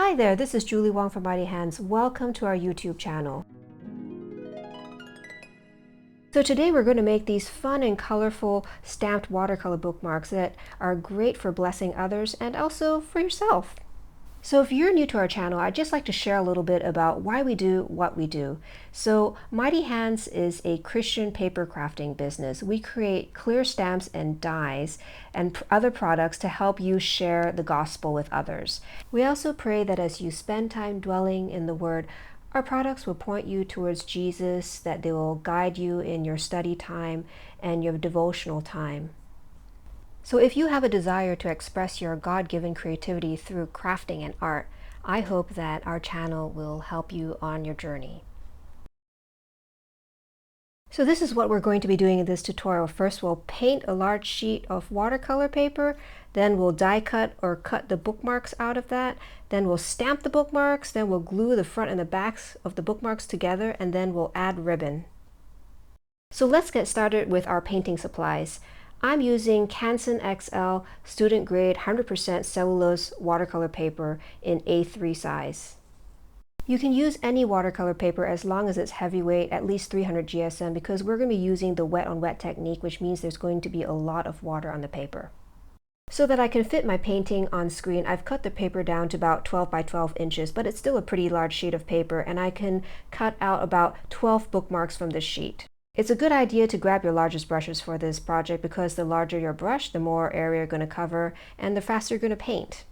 Hi there, this is Julie Wong from Mighty Hands. Welcome to our YouTube channel. So today we're going to make these fun and colorful stamped watercolor bookmarks that are great for blessing others and also for yourself. So if you're new to our channel, I'd just like to share a little bit about why we do what we do. So Mighty Hands is a Christian paper crafting business. We create clear stamps and dies and other products to help you share the gospel with others. We also pray that as you spend time dwelling in the Word, our products will point you towards Jesus, that they will guide you in your study time and your devotional time. So if you have a desire to express your God-given creativity through crafting and art, I hope that our channel will help you on your journey. So this is what we're going to be doing in this tutorial. First, we'll paint a large sheet of watercolor paper, then we'll die cut or cut the bookmarks out of that, then we'll stamp the bookmarks, then we'll glue the front and the backs of the bookmarks together, and then we'll add ribbon. So let's get started with our painting supplies. I'm using Canson XL student grade 100% cellulose watercolor paper in A3 size. You can use any watercolor paper as long as it's heavyweight, at least 300 GSM, because we're going to be using the wet on wet technique, which means there's going to be a lot of water on the paper. So that I can fit my painting on screen, I've cut the paper down to about 12 by 12 inches, but it's still a pretty large sheet of paper, and I can cut out about 12 bookmarks from this sheet. It's a good idea to grab your largest brushes for this project because the larger your brush, the more area you're going to cover and the faster you're going to paint.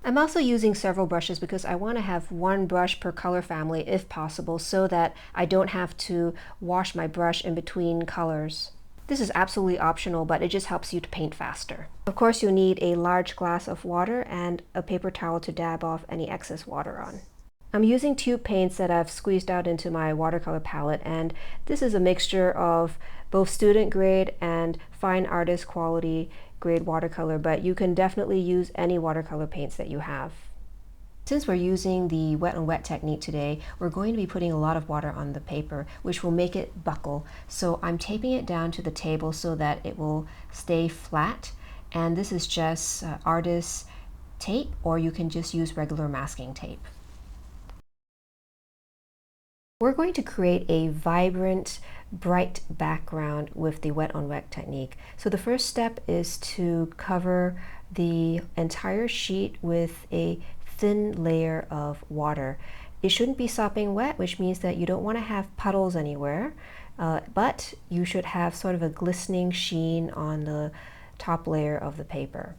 I'm also using several brushes because I want to have one brush per color family if possible, so that I don't have to wash my brush in between colors. This is absolutely optional, but it just helps you to paint faster. Of course, you'll need a large glass of water and a paper towel to dab off any excess water on. I'm using tube paints that I've squeezed out into my watercolor palette, and this is a mixture of both student grade and fine artist quality grade watercolor, but you can definitely use any watercolor paints that you have. Since we're using the wet on wet technique today, we're going to be putting a lot of water on the paper, which will make it buckle. So I'm taping it down to the table so that it will stay flat, and this is just artist tape, or you can just use regular masking tape. We're going to create a vibrant, bright background with the wet on wet technique. So the first step is to cover the entire sheet with a thin layer of water. It shouldn't be sopping wet, which means that you don't want to have puddles anywhere, but you should have sort of a glistening sheen on the top layer of the paper.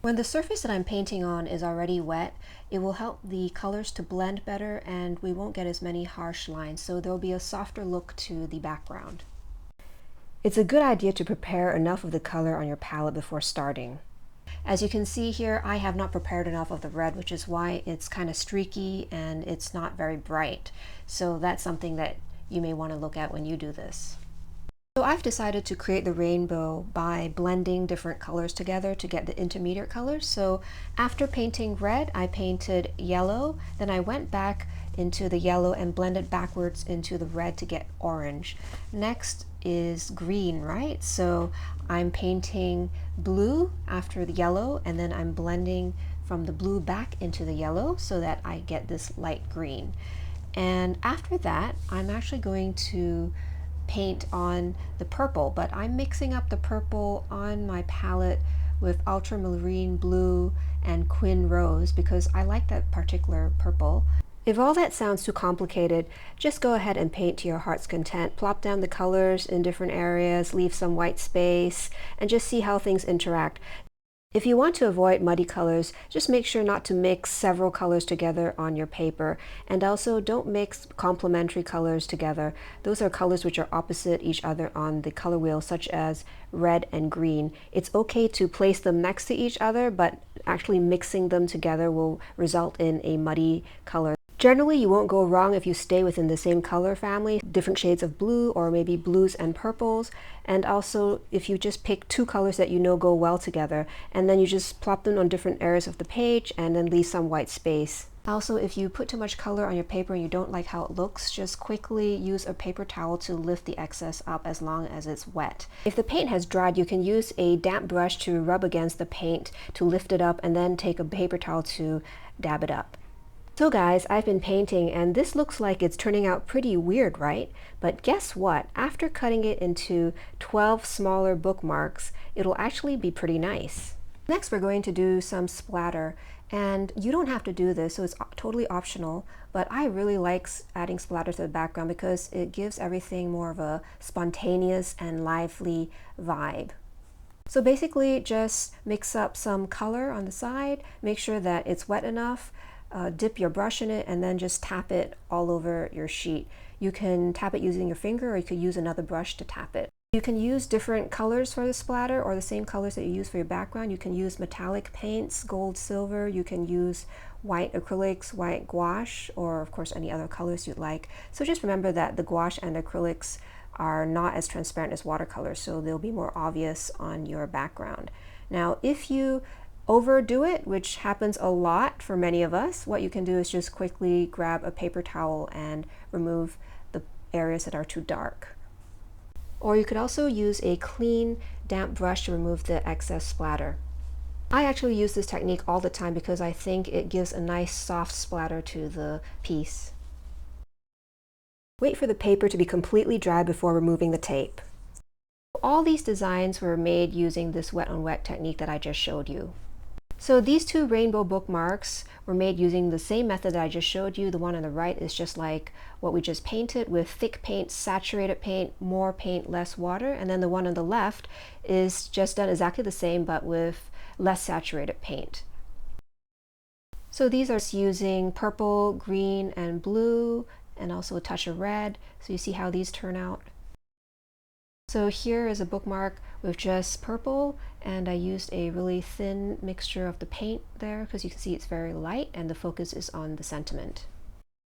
When the surface that I'm painting on is already wet, it will help the colors to blend better and we won't get as many harsh lines, so there'll be a softer look to the background. It's a good idea to prepare enough of the color on your palette before starting. As you can see here, I have not prepared enough of the red, which is why it's kind of streaky and it's not very bright. So that's something that you may want to look at when you do this. So I've decided to create the rainbow by blending different colors together to get the intermediate colors. So after painting red, I painted yellow, then I went back into the yellow and blended backwards into the red to get orange. Next is green, right? So I'm painting blue after the yellow, and then I'm blending from the blue back into the yellow so that I get this light green. And after that, I'm actually going to paint on the purple, but I'm mixing up the purple on my palette with ultramarine blue and quin rose because I like that particular purple. If all that sounds too complicated, just go ahead and paint to your heart's content. Plop down the colors in different areas, leave some white space, and just see how things interact. If you want to avoid muddy colors, just make sure not to mix several colors together on your paper, and also don't mix complementary colors together. Those are colors which are opposite each other on the color wheel, such as red and green. It's okay to place them next to each other, but actually mixing them together will result in a muddy color. Generally, you won't go wrong if you stay within the same color family, different shades of blue or maybe blues and purples, and also if you just pick two colors that you know go well together, and then you just plop them on different areas of the page and then leave some white space. Also, if you put too much color on your paper and you don't like how it looks, just quickly use a paper towel to lift the excess up as long as it's wet. If the paint has dried, you can use a damp brush to rub against the paint to lift it up and then take a paper towel to dab it up. So guys, I've been painting and this looks like it's turning out pretty weird, right? But guess what? After cutting it into 12 smaller bookmarks, it'll actually be pretty nice. Next, we're going to do some splatter. And you don't have to do this, so it's totally optional, but I really like adding splatter to the background because it gives everything more of a spontaneous and lively vibe. So basically just mix up some color on the side, make sure that it's wet enough, dip your brush in it, and then just tap it all over your sheet. You can tap it using your finger, or you could use another brush to tap it. You can use different colors for the splatter, or the same colors that you use for your background. You can use metallic paints, gold, silver. You can use white acrylics, white gouache, or of course any other colors you'd like. So just remember that the gouache and acrylics are not as transparent as watercolors, so they'll be more obvious on your background. Now, if you overdo it, which happens a lot for many of us, what you can do is just quickly grab a paper towel and remove the areas that are too dark. Or you could also use a clean, damp brush to remove the excess splatter. I actually use this technique all the time because I think it gives a nice soft splatter to the piece. Wait for the paper to be completely dry before removing the tape. All these designs were made using this wet on wet technique that I just showed you. So these two rainbow bookmarks were made using the same method that I just showed you. The one on the right is just like what we just painted with thick paint, saturated paint, more paint, less water. And then the one on the left is just done exactly the same but with less saturated paint. So these are using purple, green, and blue, and also a touch of red. So you see how these turn out. So here is a bookmark with just purple, and I used a really thin mixture of the paint there because you can see it's very light and the focus is on the sentiment.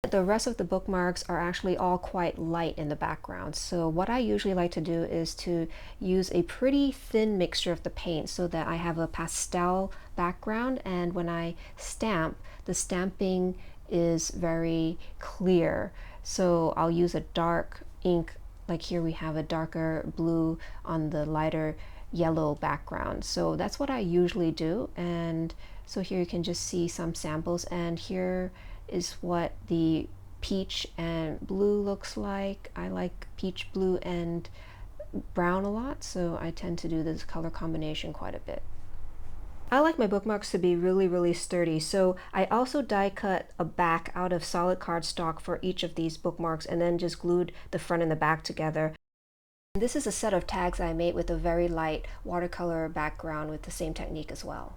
The rest of the bookmarks are actually all quite light in the background. So what I usually like to do is to use a pretty thin mixture of the paint so that I have a pastel background, and when I stamp, the stamping is very clear. So I'll use a dark ink, like here we have a darker blue on the lighter yellow background. So that's what I usually do. And so here you can just see some samples, and here is what the peach and blue looks like. I like peach, blue, and brown a lot, so I tend to do this color combination quite a bit. I like my bookmarks to be really sturdy, so I also die cut a back out of solid cardstock for each of these bookmarks and then just glued the front and the back together. This is a set of tags I made with a very light watercolor background with the same technique as well.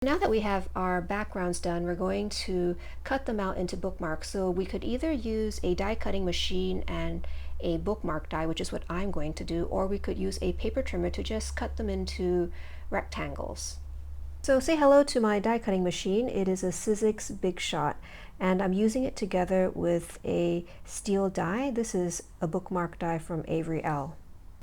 Now that we have our backgrounds done, we're going to cut them out into bookmarks. So we could either use a die cutting machine and a bookmark die, which is what I'm going to do, or we could use a paper trimmer to just cut them into rectangles. So say hello to my die cutting machine. It is a Sizzix Big Shot, and I'm using it together with a steel die. This is a bookmark die from Avery L.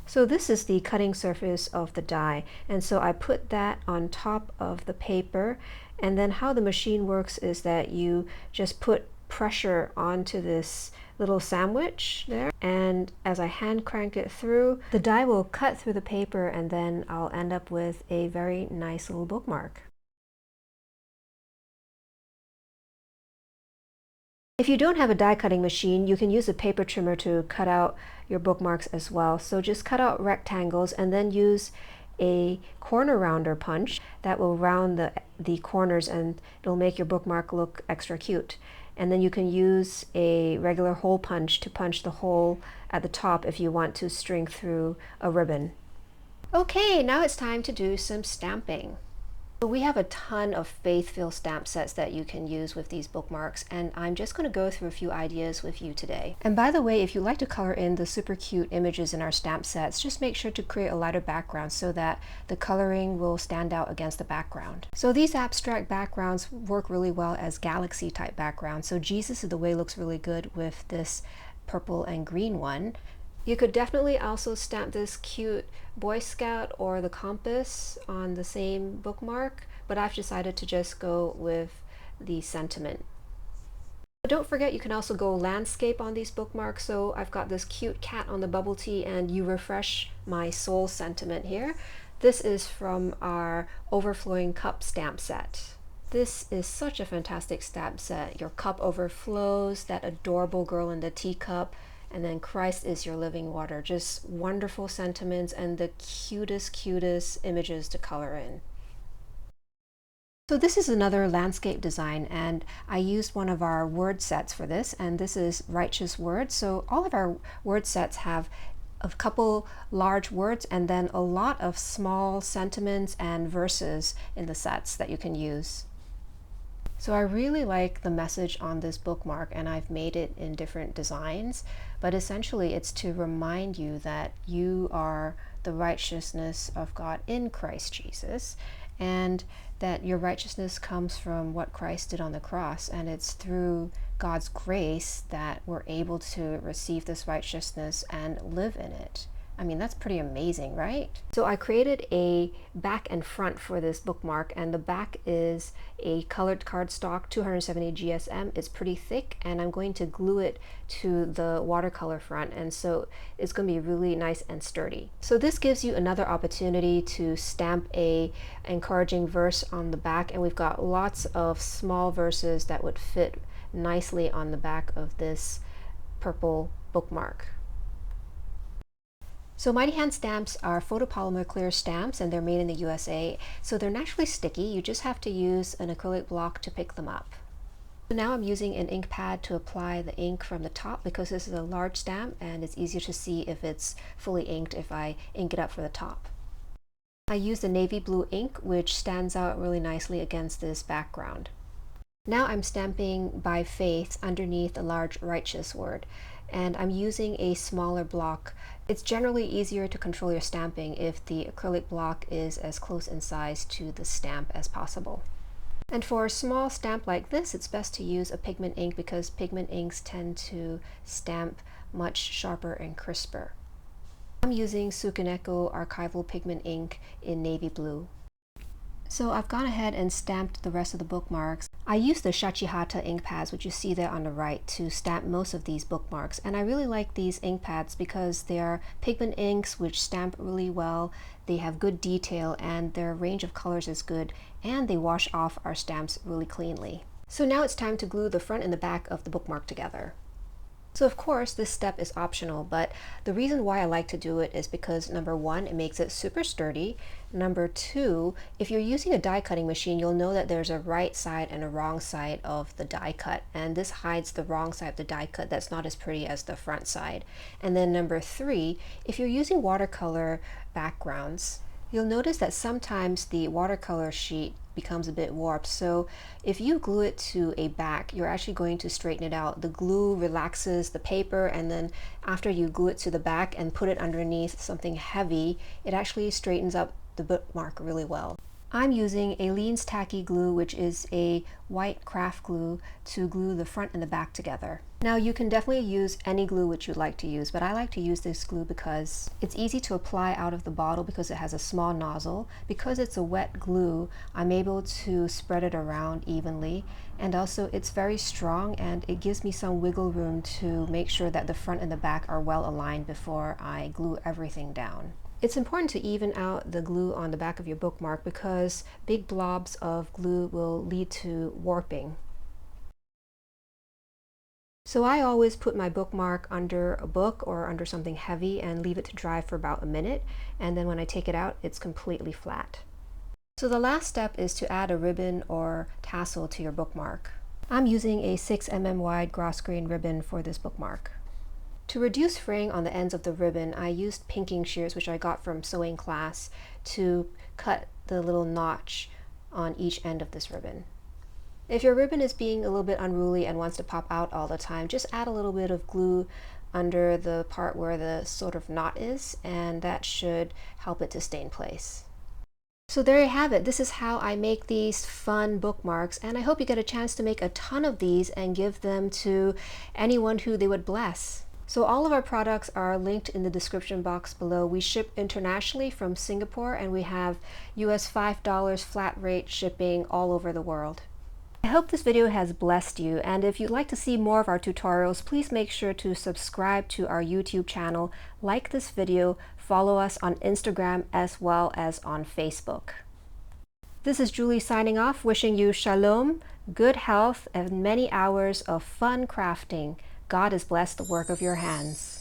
So this is the cutting surface of the die, and so I put that on top of the paper, and then how the machine works is that you just put pressure onto this little sandwich there, and as I hand crank it through, the die will cut through the paper, and then I'll end up with a very nice little bookmark. If you don't have a die cutting machine, you can use a paper trimmer to cut out your bookmarks as well. So just cut out rectangles and then use a corner rounder punch that will round the corners, and it'll make your bookmark look extra cute. And then you can use a regular hole punch to punch the hole at the top if you want to string through a ribbon. Okay, now it's time to do some stamping. We have a ton of faith-filled stamp sets that you can use with these bookmarks, and I'm just going to go through a few ideas with you today. And by the way, if you like to color in the super cute images in our stamp sets, just make sure to create a lighter background so that the coloring will stand out against the background. So these abstract backgrounds work really well as galaxy type backgrounds. So Jesus is the Way looks really good with this purple and green one. You could definitely also stamp this cute Boy Scout or the compass on the same bookmark, but I've decided to just go with the sentiment. But don't forget, you can also go landscape on these bookmarks. So I've got this cute cat on the bubble tea, and you refresh my soul sentiment here. This is from our overflowing cup stamp set. This is such a fantastic stamp set. Your cup overflows, that adorable girl in the teacup, and then Christ is your living water. Just wonderful sentiments and the cutest images to color in. So this is another landscape design, and I used one of our word sets for this, and this is righteous words. So all of our word sets have a couple large words and then a lot of small sentiments and verses in the sets that you can use. So I really like the message on this bookmark, and I've made it in different designs, but essentially it's to remind you that you are the righteousness of God in Christ Jesus, and that your righteousness comes from what Christ did on the cross, and it's through God's grace that we're able to receive this righteousness and live in it. I mean, that's pretty amazing, right? So I created a back and front for this bookmark, and the back is a colored cardstock 270 GSM. It's pretty thick, and I'm going to glue it to the watercolor front, and so it's going to be really nice and sturdy. So this gives you another opportunity to stamp a encouraging verse on the back, and we've got lots of small verses that would fit nicely on the back of this purple bookmark. So Mighty Hand stamps are photopolymer clear stamps, and they're made in the USA. So they're naturally sticky. You just have to use an acrylic block to pick them up. So now I'm using an ink pad to apply the ink from the top because this is a large stamp and it's easier to see if it's fully inked if I ink it up for the top. I used the navy blue ink, which stands out really nicely against this background. Now I'm stamping by faith underneath a large righteous word, and I'm using a smaller block. It's generally easier to control your stamping if the acrylic block is as close in size to the stamp as possible. And for a small stamp like this, it's best to use a pigment ink because pigment inks tend to stamp much sharper and crisper. I'm using Sukaneko archival pigment ink in navy blue. So I've gone ahead and stamped the rest of the bookmarks. I used the Shachihata ink pads, which you see there on the right, to stamp most of these bookmarks. And I really like these ink pads because they are pigment inks which stamp really well. They have good detail and their range of colors is good, and they wash off our stamps really cleanly. So now it's time to glue the front and the back of the bookmark together. So of course this step is optional, but the reason why I like to do it is because number one, it makes it super sturdy. Number two, if you're using a die cutting machine, you'll know that there's a right side and a wrong side of the die cut, and this hides the wrong side of the die cut that's not as pretty as the front side. And then number three, if you're using watercolor backgrounds, you'll notice that sometimes the watercolor sheet becomes a bit warped. So if you glue it to a back, you're actually going to straighten it out. The glue relaxes the paper, and then after you glue it to the back and put it underneath something heavy, it actually straightens up the bookmark really well. I'm using Aleene's Tacky Glue, which is a white craft glue, to glue the front and the back together. Now you can definitely use any glue which you'd like to use, but I like to use this glue because it's easy to apply out of the bottle because it has a small nozzle. Because it's a wet glue, I'm able to spread it around evenly, and also it's very strong and it gives me some wiggle room to make sure that the front and the back are well aligned before I glue everything down. It's important to even out the glue on the back of your bookmark because big blobs of glue will lead to warping. So I always put my bookmark under a book or under something heavy and leave it to dry for about a minute, and then when I take it out, it's completely flat. So the last step is to add a ribbon or tassel to your bookmark. I'm using a 6 mm wide gross grain ribbon for this bookmark. To reduce fraying on the ends of the ribbon, I used pinking shears, which I got from sewing class, to cut the little notch on each end of this ribbon. If your ribbon is being a little bit unruly and wants to pop out all the time, just add a little bit of glue under the part where the sort of knot is, and that should help it to stay in place. So there you have it. This is how I make these fun bookmarks, and I hope you get a chance to make a ton of these and give them to anyone who they would bless. So all of our products are linked in the description box below. We ship internationally from Singapore, and we have US $5 flat rate shipping all over the world. I hope this video has blessed you, and if you'd like to see more of our tutorials, please make sure to subscribe to our YouTube channel, like this video, follow us on Instagram as well as on Facebook. This is Julie signing off, wishing you shalom, good health, and many hours of fun crafting. God has blessed the work of your hands.